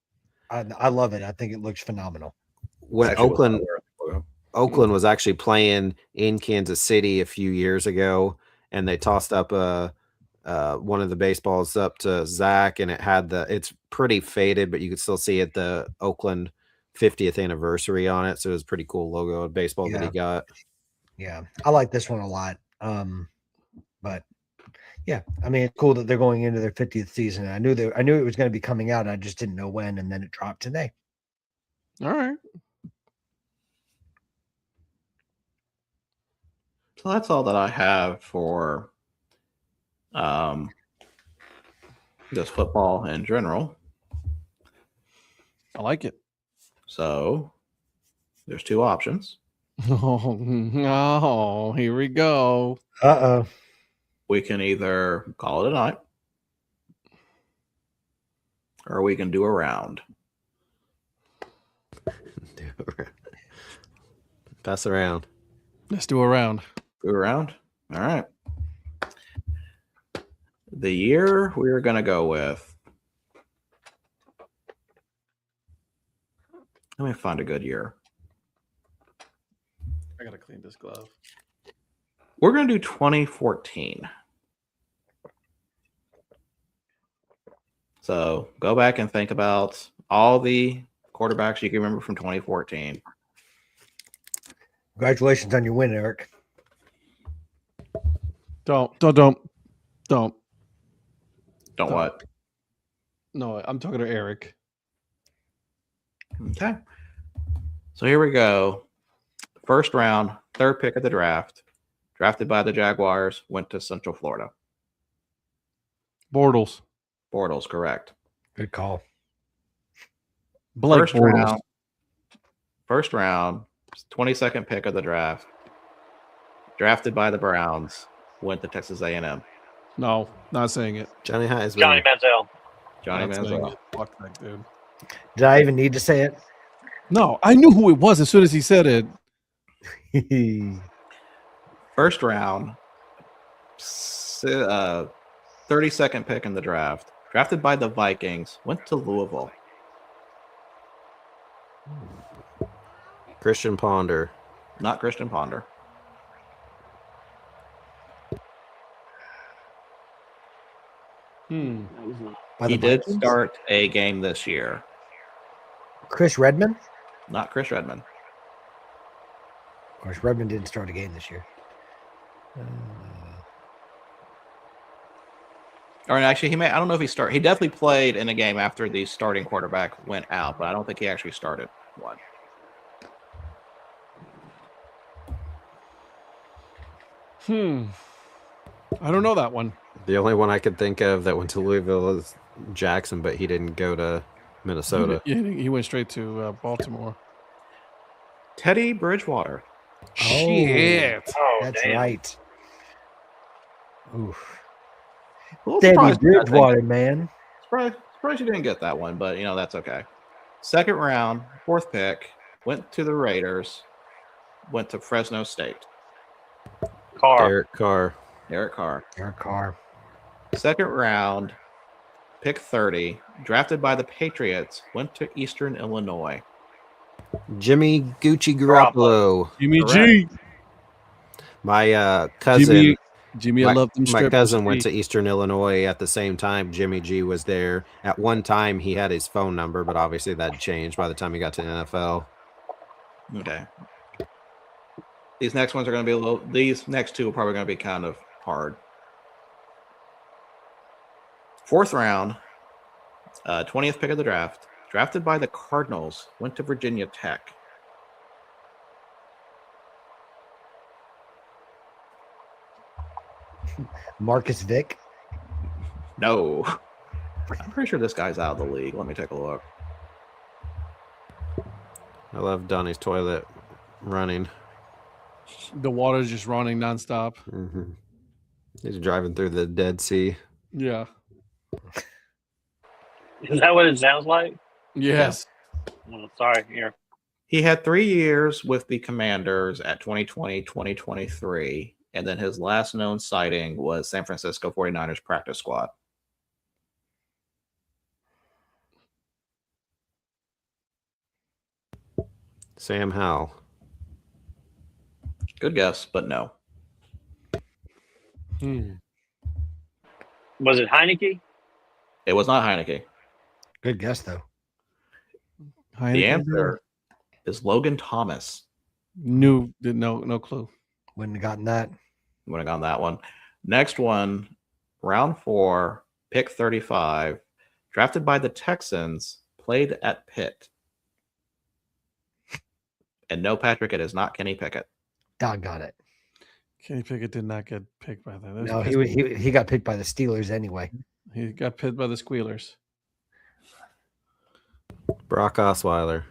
I love it. I think it looks phenomenal. When Oakland was actually playing in Kansas City a few years ago, and they tossed up one of the baseballs up to Zach, and it's pretty faded, but you could still see it, the Oakland 50th anniversary on it. So it was a pretty cool logo of baseball that he got. Yeah, I like this one a lot. But yeah, I mean, it's cool that they're going into their 50th season. I knew it was going to be coming out. I just didn't know when, and then it dropped today. All right. So that's all that I have for just football in general. I like it. So there's two options. Oh, here we go. Uh-oh. We can either call it a night, or we can do a round. Pass around. Let's do a round. Do a round? All right. The year we're going to go with. Let me find a good year. I got to clean this glove. We're going to do 2014. So go back and think about all the quarterbacks you can remember from 2014. Congratulations on your win, Eric. Don't. Don't what? No, I'm talking to Eric. Okay. So here we go. First round, third pick of the draft. Drafted by the Jaguars, went to Central Florida. Bortles, correct. Good call. Blake First Bortles. First round, 22nd pick of the draft. Drafted by the Browns, went to Texas A&M. No, not saying it. Johnny Manziel. Johnny Not saying Manziel. it. Fuck that dude. Did I even need to say it? No, I knew who it was as soon as he said it. First round, 32nd pick in the draft. Drafted by the Vikings, went to Louisville. Christian Ponder. Not Christian Ponder. He did start a game this year. Chris Redman? Not Chris Redman. Of course, Redman didn't start a game this year. Or actually, I don't know if he started. He definitely played in a game after the starting quarterback went out, but I don't think he actually started one. I don't know that one. The only one I could think of that went to Louisville is Jackson, but he didn't go to Minnesota. He went straight to Baltimore. Teddy Bridgewater. Shit. That's right. Oof. Teddy Bridgewater, man. Surprised you didn't get that one, but that's okay. Second round, fourth pick, went to the Raiders, went to Fresno State. Derek Carr. Second round, pick 30, drafted by the Patriots, went to Eastern Illinois. Jimmy Gucci Garoppolo. Jimmy Correct. G. My cousin, Jimmy, I love them my strippers. cousin went to Eastern Illinois at the same time Jimmy G was there. At one time, he had his phone number, but obviously that changed by the time he got to NFL. Okay. These next ones are going to be a little. These next two are probably going to be kind of hard. 4th round, 20th pick of the draft, drafted by the Cardinals, went to Virginia Tech. Marcus Vick. No. I'm pretty sure this guy's out of the league. Let me take a look. I love Donnie's toilet running. The water's just running nonstop. Mm-hmm. He's driving through the Dead Sea. Yeah. Is that what it sounds like? Yes. Well, sorry, here. He had 3 years with the Commanders at 2020, 2023, and then his last known sighting was San Francisco 49ers practice squad. Sam Howell. Good guess, but no. Was it Heineke? It was not Heineke. Good guess, though. The answer is Logan Thomas. No clue. Wouldn't have gotten that. Would have gotten that one. Next one, round 4, pick 35, drafted by the Texans, played at Pitt. And no, Patrick, it is not Kenny Pickett. Doggone it. Kenny Pickett did not get picked by that. No, he got picked by the Steelers anyway. He got picked by the Squealers. Brock Osweiler.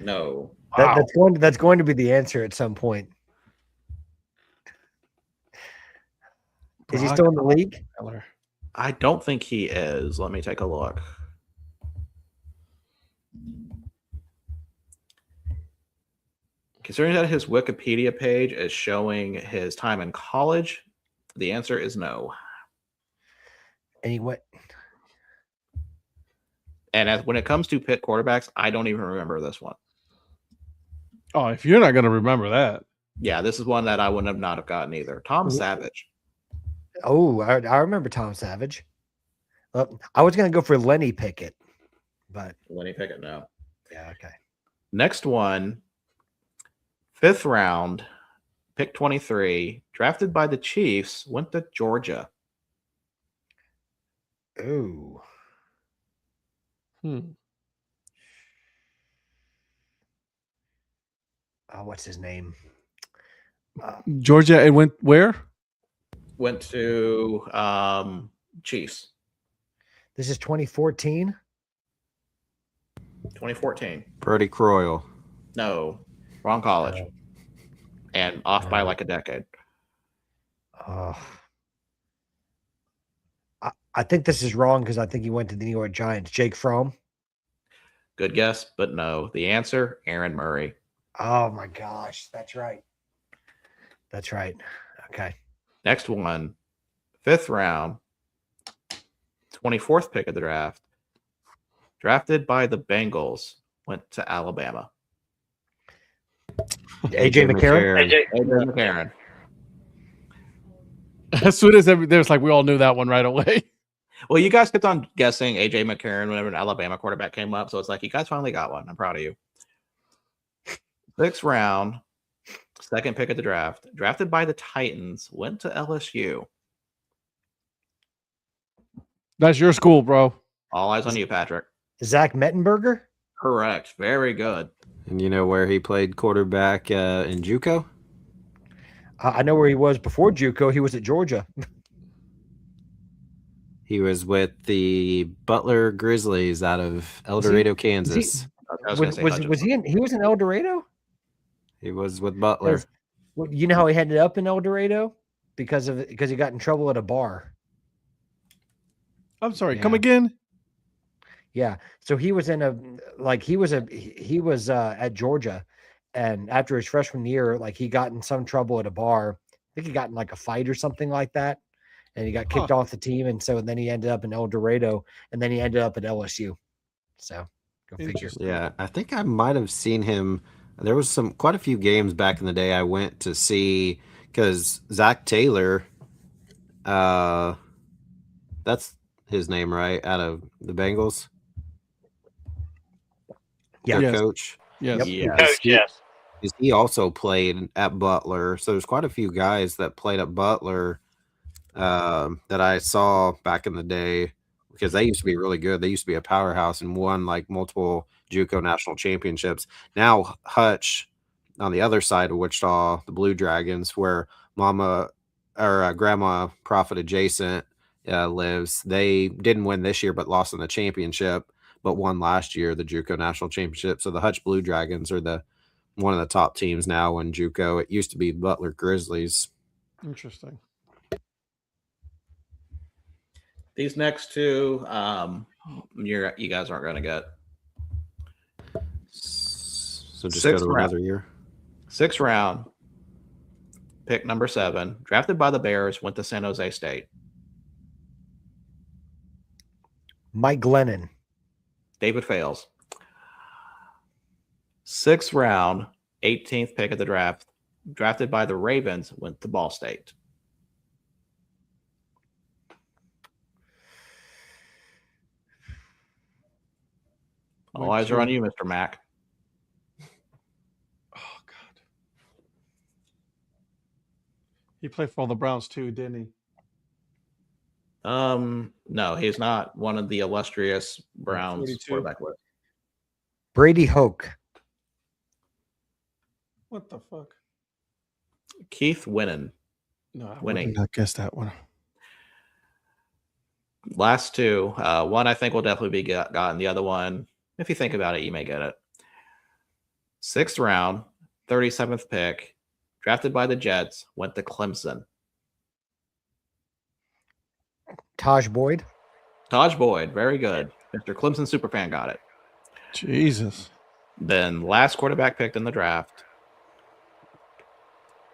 No. Wow. That's going to be the answer at some point. Is he still in the league? I don't think he is. Let me take a look. Considering that his Wikipedia page is showing his time in college, the answer is no. Anyway. And when it comes to Pitt quarterbacks, I don't even remember this one. Oh, if you're not going to remember that. Yeah, this is one that I wouldn't have not have gotten either. Tom Savage. Oh, I remember Tom Savage. I was going to go for Lenny Pickett, but Lenny Pickett, no. Yeah, okay. Next one, 5th round, pick 23, drafted by the Chiefs, went to Georgia. Ooh. What's his name? Georgia, it went where? Went to Chiefs. This is 2014? 2014. Brody Croyle. No, wrong college. And off by like a decade. I think this is wrong because I think he went to the New York Giants. Jake Fromm. Good guess, but no. The answer, Aaron Murray. Oh my gosh, that's right. That's right. Okay. Next one, 5th round, 24th pick of the draft, drafted by the Bengals, went to Alabama. AJ McCarron. AJ McCarron. As soon as there's like we all knew that one right away. Well, you guys kept on guessing AJ McCarron whenever an Alabama quarterback came up, so it's like you guys finally got one. I'm proud of you. 6th round, 2nd pick of the draft, drafted by the Titans, went to LSU. That's your school, bro. All eyes on you, Patrick. Zach Mettenberger? Correct. Very good. And you know where he played quarterback in JUCO? I know where he was before JUCO. He was at Georgia. He was with the Butler Grizzlies out of El Dorado, Kansas. Was he in? He was in El Dorado. He was with Butler. You know how he ended up in El Dorado because he got in trouble at a bar. I'm sorry. Yeah. Come again. Yeah. So he was he was at Georgia, and after his freshman year, like he got in some trouble at a bar. I think he got in like a fight or something like that, and he got kicked off the team. And so then he ended up in El Dorado, and then he ended up at LSU. So Interesting. Yeah, I think I might have seen him. There was quite a few games back in the day I went to see because Zach Taylor, that's his name, right? Out of the Bengals. Yeah. Their coach. Yes. Yeah. Coach, yes. He also played at Butler. So there's quite a few guys that played at Butler that I saw back in the day because they used to be really good. They used to be a powerhouse and won like multiple JUCO national championships. Now Hutch on the other side of Wichita, the Blue Dragons, where Mama or Grandma Prophet Adjacent lives. They didn't win this year, but lost in the championship, but won last year, the JUCO national championship. So the Hutch Blue Dragons are one of the top teams now in JUCO. It used to be Butler Grizzlies. Interesting. These next two, you guys aren't going to get. So just Sixth go to round. another year. 6th round, pick number 7, drafted by the Bears, went to San Jose State. Mike Glennon. David Fales. 6th round, 18th pick of the draft, drafted by the Ravens, went to Ball State. All eyes are on you, Mr. Mack. Oh God. He played for all the Browns too, didn't he? No, he's not one of the illustrious Browns 42. quarterback list. Brady Hoke. What the fuck? Keith Winnan. No, I Winning. would not guess that one. Last two. One I think will definitely be gotten. The other one, if you think about it, you may get it. 6th round, 37th pick, drafted by the Jets, went to Clemson. Taj Boyd. Taj Boyd, very good. Mr. Clemson superfan got it. Jesus. Then last quarterback picked in the draft,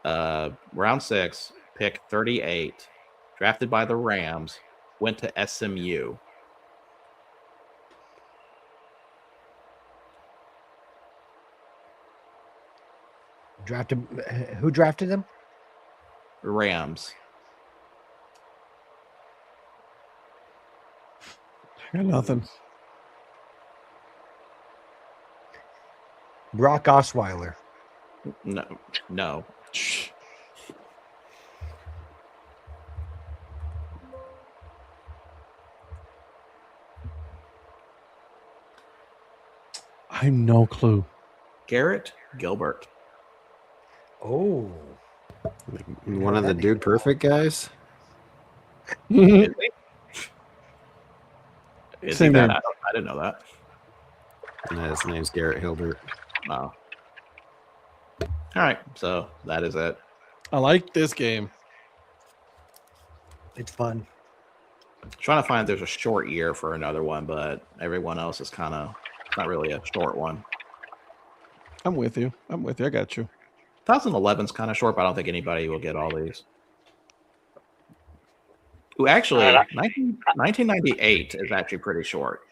round 6, pick 38, drafted by the Rams, went to SMU. Who drafted him? Rams. I got nothing. Brock Osweiler. No. I have no clue. Garrett Gilbert. Oh. One of the Dude Perfect guys? Is he Same that? name. I didn't know that. No, his name's Garrett Hilbert. Oh. All right, so that is it. I like this game. It's fun. Trying to find if there's a short year for another one, but everyone else is kind of not really a short one. I'm with you. I got you. 2011 is kind of short, but I don't think anybody will get all these. Ooh, actually, 1998 is actually pretty short.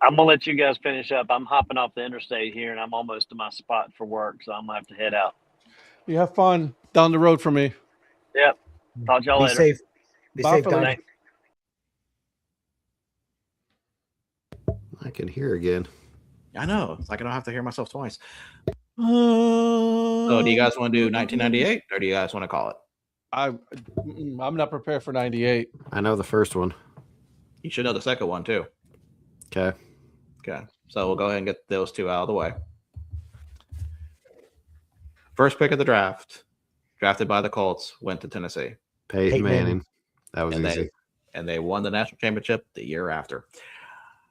I'm gonna let you guys finish up. I'm hopping off the interstate here, and I'm almost to my spot for work, so I'm gonna have to head out. You have fun down the road for me. Yep. Talk to y'all Be later. safe. Be Bye, safe, Philly. Donnie. I can hear again. I know. It's like I don't have to hear myself twice. So do you guys want to do 1998 or do you guys want to call it? I'm not prepared for 98. I know the first one. You should know the second one too. Okay. Okay. So we'll go ahead and get those two out of the way. First pick of the draft, drafted by the Colts, went to Tennessee. Peyton Manning. That was easy. And they won the national championship the year after.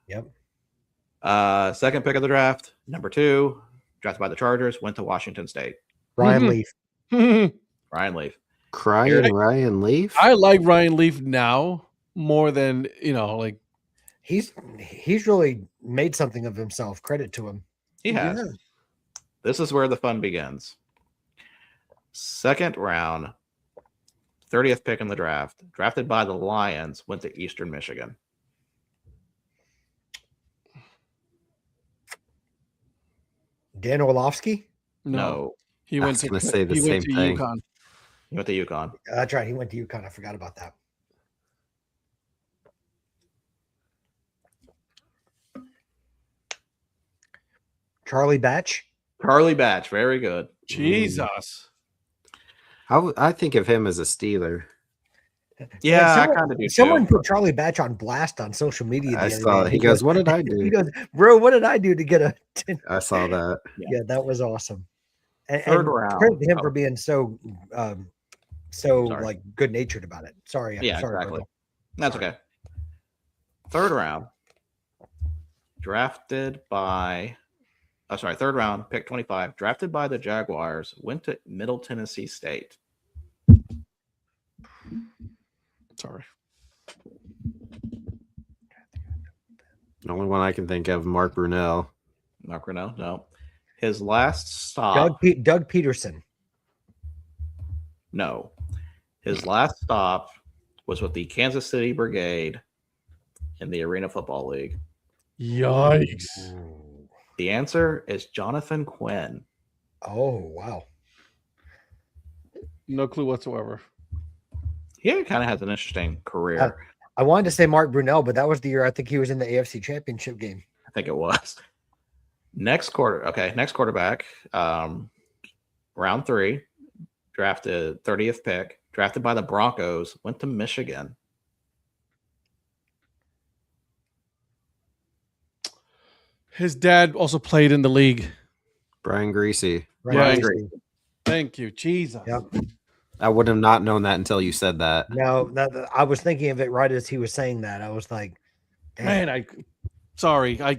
Yep. Second pick of the draft, number 2, drafted by the Chargers, went to Washington State. Ryan Leaf. Ryan Leaf. Crying Ryan Leaf? I like Ryan Leaf now more than, like. He's really made something of himself. Credit to him. He has. Yeah. This is where the fun begins. Second round, 30th pick in the draft, drafted by the Lions, went to Eastern Michigan. Dan Orlovsky? No. He went to say the same thing. UConn. He went to UConn. That's right. He went to UConn. I forgot about that. Charlie Batch? Charlie Batch. Very good. Jesus. I think of him as a Steeler. Yeah, I kind of do. Someone put Charlie Batch on blast on social media. I saw it. He goes, "What did I do?" He goes, "Bro, what did I do to get a?" I saw that. Yeah, that was awesome. Third round. Credit to him for being so like good natured about it. Sorry. Yeah, sorry, exactly. Virgil. That's okay. Third round. Third round, pick 25. Drafted by the Jaguars. Went to Middle Tennessee State. Sorry. The only one I can think of, Mark Brunell. Mark Brunell, no. His last stop. Doug Peterson. No. His last stop was with the Kansas City Brigade in the Arena Football League. Yikes. The answer is Jonathan Quinn. Oh, wow. No clue whatsoever. He kind of has an interesting career. I wanted to say Mark Brunell, but that was the year I think he was in the AFC Championship game. I think it was. Next quarterback, round 3, drafted 30th pick, drafted by the Broncos, went to Michigan. His dad also played in the league. Brian Greasy. Brian Greasy. Thank you. Jesus. Yep. I would have not known that until you said that. No, I was thinking of it right as he was saying that. I was like, damn. Man, sorry. I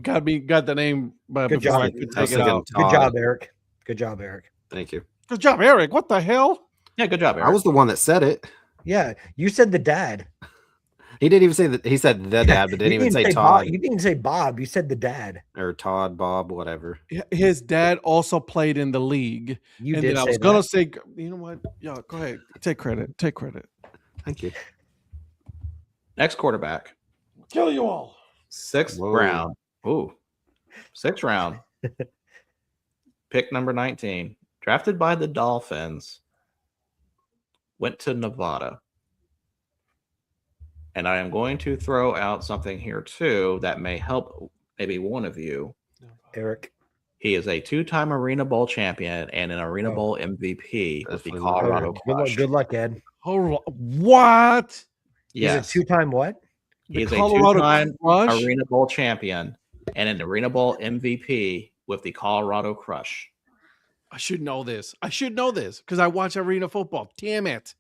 got the name, but Good before job. I could take it out. Good job, Eric. Good job, Eric. Thank you. Good job, Eric. What the hell? Yeah, good job, Eric. I was the one that said it. Yeah, you said the dad. He didn't even say that. He said the dad, but didn't even say Todd. You didn't say Bob. You said the dad. Or Todd, Bob, whatever. His dad also played in the league. You and did. Then I was gonna say, you know what? Yeah, go ahead. Take credit. Thank you. Next quarterback. Kill you all. 6th round. Ooh. 6th round. Pick number 19. Drafted by the Dolphins. Went to Nevada. And I am going to throw out something here too that may help maybe one of you. Eric. He is a 2-time Arena Bowl champion and an Arena Bowl MVP with the Colorado Crush. Good luck, Ed. What? Yes. He's a 2-time what? He's a 2-time Arena Bowl champion and an Arena Bowl MVP with the Colorado Crush. I should know this because I watch Arena football. Damn it.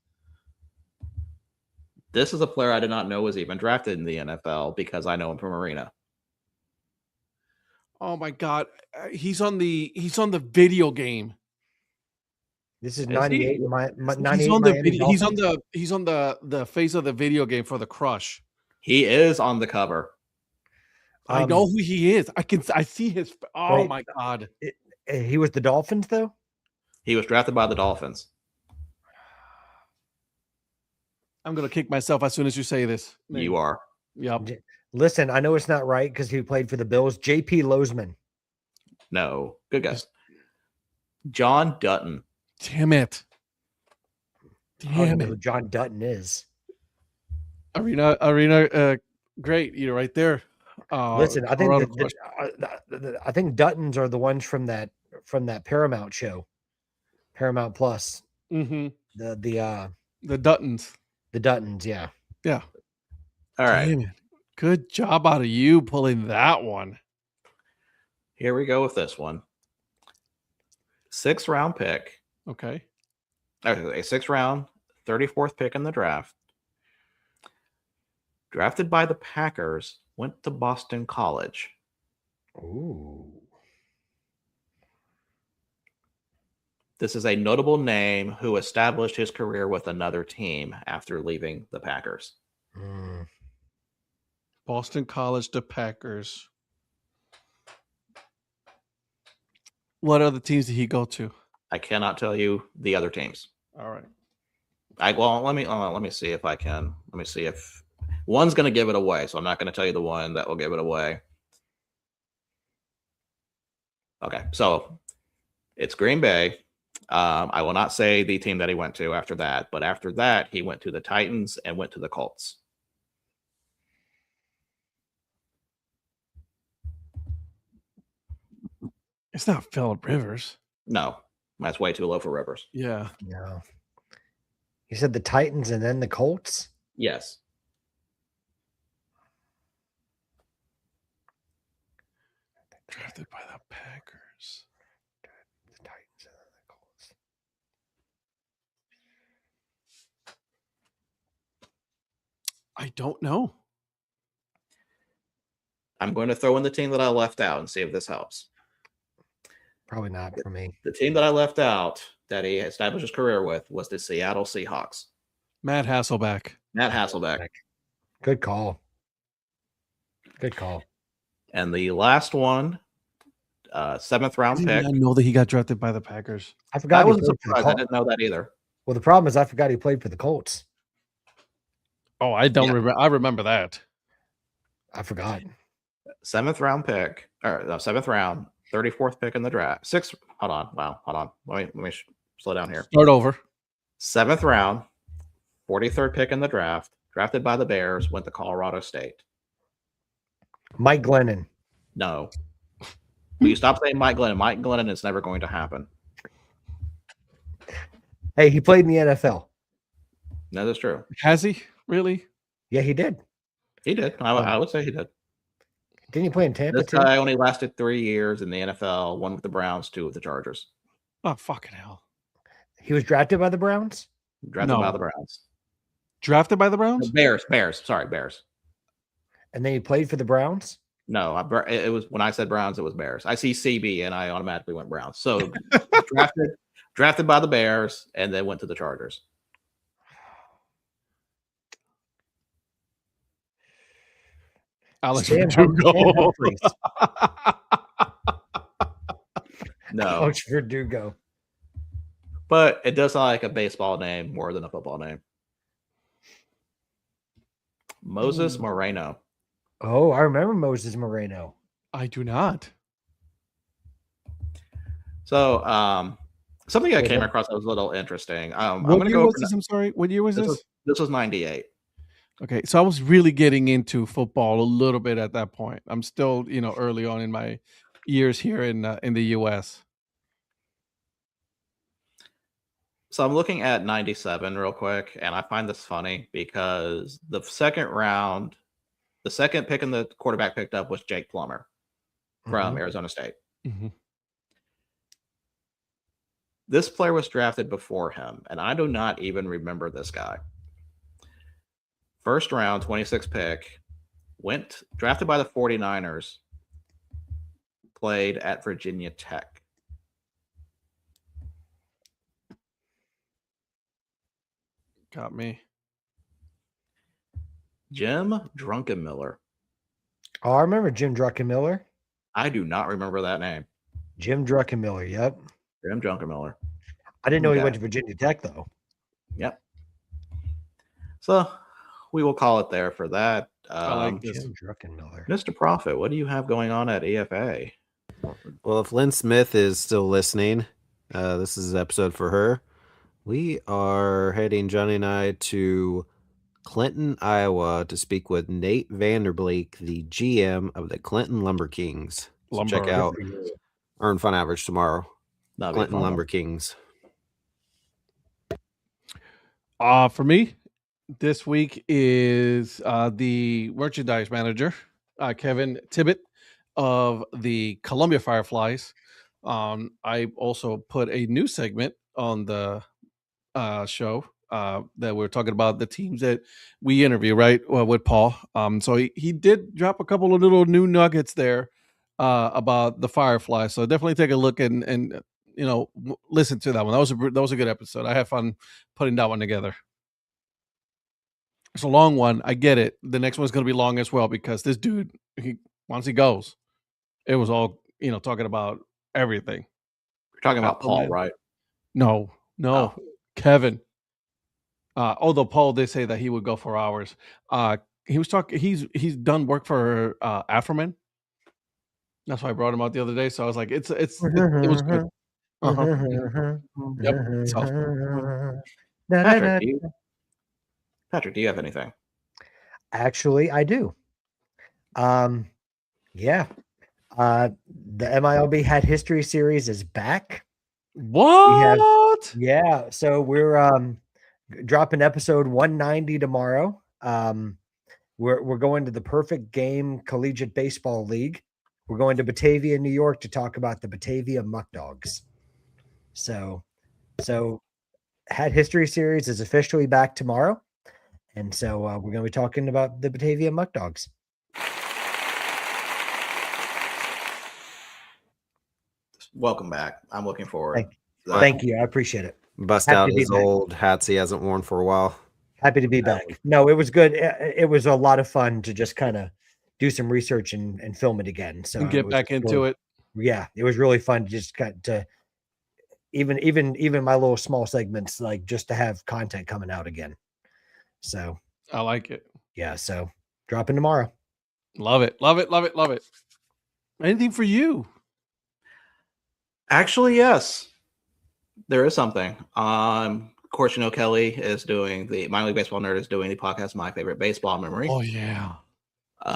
This is a player I did not know was even drafted in the NFL because I know him from Arena. Oh my God, he's on the video game. This is 98. He's on the face of the video game for the Crush. He is on the cover. I know who he is. I see his. Oh my God. He was the Dolphins though. He was drafted by the Dolphins. I'm going to kick myself as soon as you say this. You are. Yep. Listen, I know it's not right because he played for the Bills. J.P. Lozman. No. Good guess. John Dutton. Damn it. I don't know who John Dutton is. Arena, great. You're right there. Listen, I think I think Duttons are the ones from that Paramount show, Paramount Plus. Mm-hmm. The Duttons. The Duttons, yeah. Yeah. All right. Damn it. Good job out of you pulling that one. Here we go with this one. 6th round pick. Okay. A 6th round, 34th pick in the draft. Drafted by the Packers, went to Boston College. Ooh. This is a notable name who established his career with another team after leaving the Packers. Boston College to Packers. What other teams did he go to? I cannot tell you the other teams. All right. Let me see if I can. Let me see if one's going to give it away. So I'm not going to tell you the one that will give it away. Okay, so it's Green Bay. I will not say the team that he went to after that, but after that, he went to the Titans and went to the Colts. It's not Phillip Rivers. No, that's way too low for Rivers. Yeah. No. You said the Titans and then the Colts? Yes. Drafted by the Packers. The Titans and then the Colts. I don't know. I'm going to throw in the team that I left out and see if this helps. Probably not for me. The team that I left out that he established his career with was the Seattle Seahawks. Matt Hasselbeck. Matt Hasselbeck. Good call. Good call. And the last one, 7th round I pick. did not know that he got drafted by the Packers. I forgot. I wasn't surprised. I didn't know that either. Well, the problem is I forgot he played for the Colts. Oh, I don't remember. I remember that. I forgot. 7th round pick, or no, 7th round, 34th pick in the draft. 6th. Hold on. Wow. Hold on. Let me slow down here. Start over. 7th round, 43rd pick in the draft, drafted by the Bears, went to Colorado State. Mike Glennon. No. Will you stop saying Mike Glennon? Mike Glennon is never going to happen. Hey, he played in the NFL. No, that's true. Has he? Really? Yeah, he did. He did. I would say he did. Didn't he play in Tampa This too? guy only lasted 3 years in the NFL, 1 with the Browns, 2 with the Chargers. Oh, fucking hell. He was drafted by the Browns? Drafted by the Browns. Drafted by the Browns? Bears. Sorry, Bears. And then he played for the Browns? No, it was when I said Browns, it was Bears. I see CB and I automatically went Browns. So drafted by the Bears and then went to the Chargers. Alex Verdugo. No. Coach Verdugo. But it does sound like a baseball name more than a football name. Moses Moreno. Oh, I remember Moses Moreno. I do not. So, something I came across that was a little interesting. What year was this? I'm sorry. What year was this? This was 98. Okay, so I was really getting into football a little bit at that point. I'm still, early on in my years here in the U.S. So I'm looking at 97 real quick, and I find this funny because the second pick in the quarterback picked up was Jake Plummer from Arizona State. Mm-hmm. This player was drafted before him, and I do not even remember this guy. First round, 26th pick, drafted by the 49ers, played at Virginia Tech. Got me. Jim Druckenmiller. Oh, I remember Jim Druckenmiller. I do not remember that name. Jim Druckenmiller, yep. Jim Druckenmiller. I didn't know he went to Virginia Tech, though. Yep. So we will call it there for that. I like Jim Druckenmiller. Mr. Prophet, what do you have going on at EFA? Well, if Lynn Smith is still listening, this is an episode for her. We are heading, Johnny and I, to Clinton, Iowa to speak with Nate Vanderbleek, the GM of the Clinton Lumber Kings. So check out Earn Fun Average tomorrow. Clinton Lumber Kings. For me, this week is the merchandise manager, Kevin Tibbett of the Columbia Fireflies. I also put a new segment on the show that we're talking about the teams that we interview, right, with Paul. So he did drop a couple of little new nuggets there about the Fireflies. So definitely take a look and listen to that one. That was a good episode. I had fun putting that one together. It's a long one. I get it. The next one's going to be long as well because this dude, once he goes, it was all talking about everything. You're talking about Paul, right? No, Kevin. Although Paul did say that he would go for hours. He was talking. He's done work for Afroman. That's why I brought him out the other day. So I was like, it was good. Yep. So, Patrick, do you have anything? Actually, I do. Yeah. The MILB Hat History series is back. What? Yeah. So we're dropping episode 190 tomorrow. We're going to the Perfect Game Collegiate Baseball League. We're going to Batavia, New York, to talk about the Batavia Muck Dogs. So Hat History series is officially back tomorrow, and so we're going to be talking about the Batavia Muck Dogs. Welcome back. I'm looking forward. Thank you. I appreciate it. Bust out his old hats he hasn't worn for a while. Happy to be back. No, it was good. It was a lot of fun to just kind of do some research and film it again. So and get back into it. Yeah, it was really fun to just to even my little small segments, like just to have content coming out again. So I like it. Yeah. So dropping tomorrow. Love it. Anything for you? Actually, yes. There is something. Of course, Kelly is doing the Minor League Baseball Nerd is doing the podcast My Favorite Baseball Memory. Oh yeah.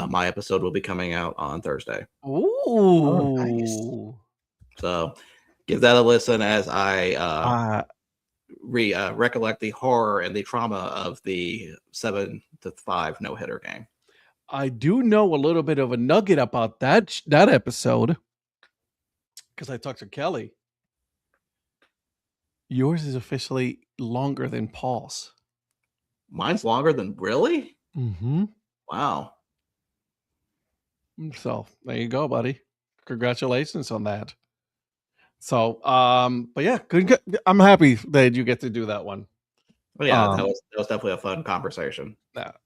My episode will be coming out on Thursday. Ooh. Nice. So give that a listen as I recollect the horror and the trauma of the 7-5 no-hitter game. I do know a little bit of a nugget about that episode because I talked to Kelly. Yours is officially longer than Paul's. Mine's longer than really? Mm-hmm. Wow. So there you go, buddy. Congratulations on that. So, but yeah, I'm happy that you get to do that one. Well, yeah, that was definitely a fun conversation.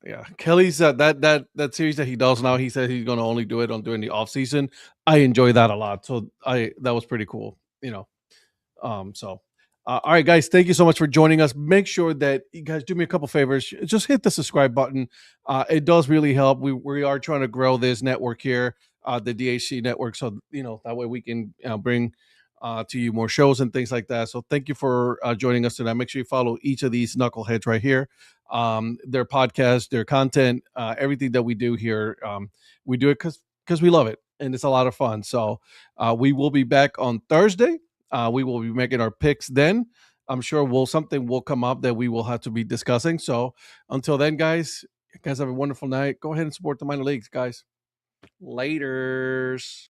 Yeah. Kelly's that series that he does now. He said he's going to only do it during the off season. I enjoy that a lot. So that was pretty cool. All right, guys, thank you so much for joining us. Make sure that you guys do me a couple favors. Just hit the subscribe button. It does really help. We are trying to grow this network here, the DHC network, so that way we can bring to you more shows and things like that. So thank you for joining us tonight. Make sure you follow each of these knuckleheads right here. Their podcast, their content, everything that we do here, we do it because we love it and it's a lot of fun. So we will be back on Thursday. We will be making our picks then. I'm sure something will come up that we will have to be discussing. So until then, guys, you guys have a wonderful night. Go ahead and support the minor leagues, guys. Laters.